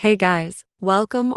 Hey guys, welcome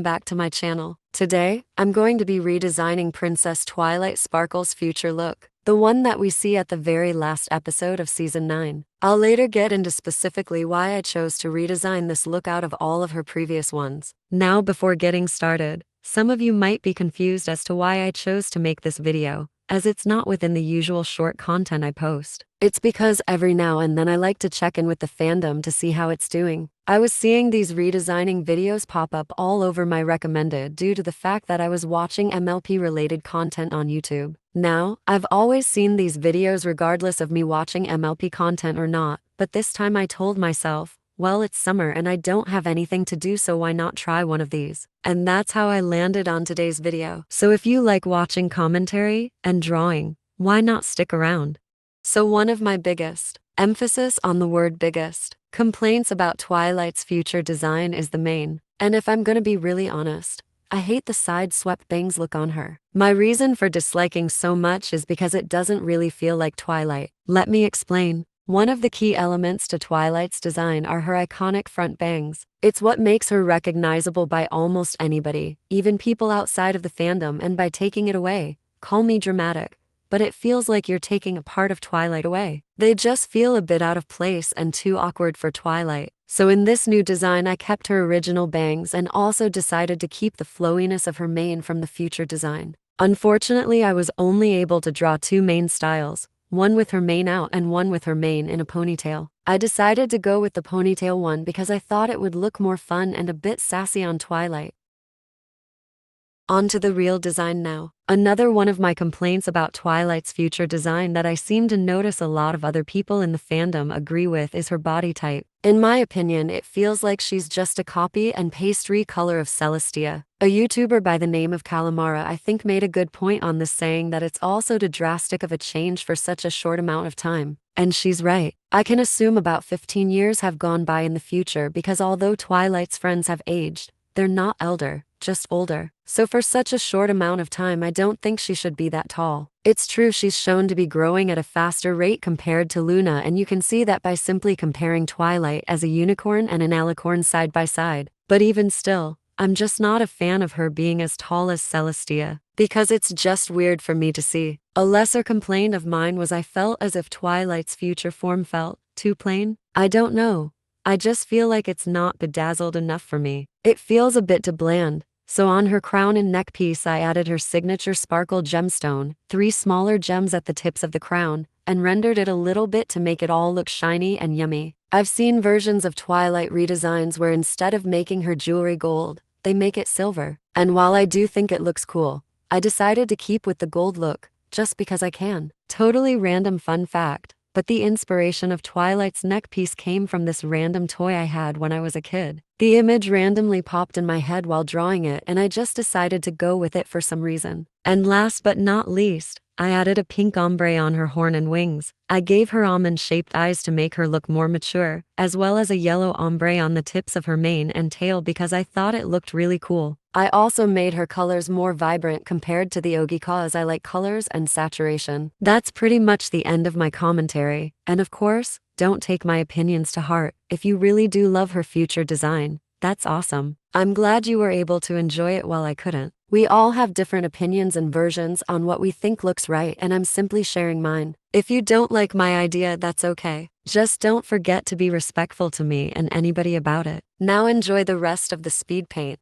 back to my channel. Today, I'm going to be redesigning Princess Twilight Sparkle's future look, the one that we see at the very last episode of Season 9. I'll later get into specifically why I chose to redesign this look out of all of her previous ones. Now before getting started, some of you might be confused as to why I chose to make this video, as it's not within the usual short content I post. It's because every now and then I like to check in with the fandom to see how it's doing. I was seeing these redesigning videos pop up all over my recommended due to the fact that I was watching MLP related content on YouTube. Now, I've always seen these videos regardless of me watching MLP content or not, but this time I told myself, well, it's summer and I don't have anything to do, so why not try one of these? And that's how I landed on today's video. So if you like watching commentary and drawing, why not stick around? So one of my biggest, emphasis on the word biggest, complaints about Twilight's future design is the mane. And if I'm gonna be really honest, I hate the side swept bangs look on her. My reason for disliking so much is because it doesn't really feel like Twilight. Let me explain. One of the key elements to Twilight's design are her iconic front bangs. It's what makes her recognizable by almost anybody, even people outside of the fandom, and by taking it away, call me dramatic, but it feels like you're taking a part of Twilight away. They just feel a bit out of place and too awkward for Twilight. So in this new design, I kept her original bangs and also decided to keep the flowiness of her mane from the future design. Unfortunately, I was only able to draw two mane styles, one with her mane out and one with her mane in a ponytail. I decided to go with the ponytail one because I thought it would look more fun and a bit sassy on Twilight. On to the real design now. Another one of my complaints about Twilight's future design that I seem to notice a lot of other people in the fandom agree with is her body type. In my opinion, it feels like she's just a copy and paste recolor of Celestia. A YouTuber by the name of Calamara I think made a good point on this, saying that it's also too drastic of a change for such a short amount of time. And she's right. I can assume about 15 years have gone by in the future because although Twilight's friends have aged, they're not elder, just older. So for such a short amount of time, I don't think she should be that tall. It's true she's shown to be growing at a faster rate compared to Luna, and you can see that by simply comparing Twilight as a unicorn and an alicorn side by side. But even still, I'm just not a fan of her being as tall as Celestia, because it's just weird for me to see. A lesser complaint of mine was I felt as if Twilight's future form felt too plain. I don't know. I just feel like it's not bedazzled enough for me. It feels a bit too bland. So on her crown and neck piece, I added her signature sparkle gemstone, 3 smaller gems at the tips of the crown, and rendered it a little bit to make it all look shiny and yummy. I've seen versions of Twilight redesigns where instead of making her jewelry gold, they make it silver. And while I do think it looks cool, I decided to keep with the gold look, just because I can. Totally random fun fact, but the inspiration of Twilight's neck piece came from this random toy I had when I was a kid. The image randomly popped in my head while drawing it, and I just decided to go with it for some reason. And last but not least, I added a pink ombre on her horn and wings. I gave her almond-shaped eyes to make her look more mature, as well as a yellow ombre on the tips of her mane and tail because I thought it looked really cool. I also made her colors more vibrant compared to the Ogi cause I like colors and saturation. That's pretty much the end of my commentary. And of course, don't take my opinions to heart. If you really do love her future design, that's awesome. I'm glad you were able to enjoy it while I couldn't. We all have different opinions and versions on what we think looks right, and I'm simply sharing mine. If you don't like my idea, that's okay. Just don't forget to be respectful to me and anybody about it. Now enjoy the rest of the speed paint.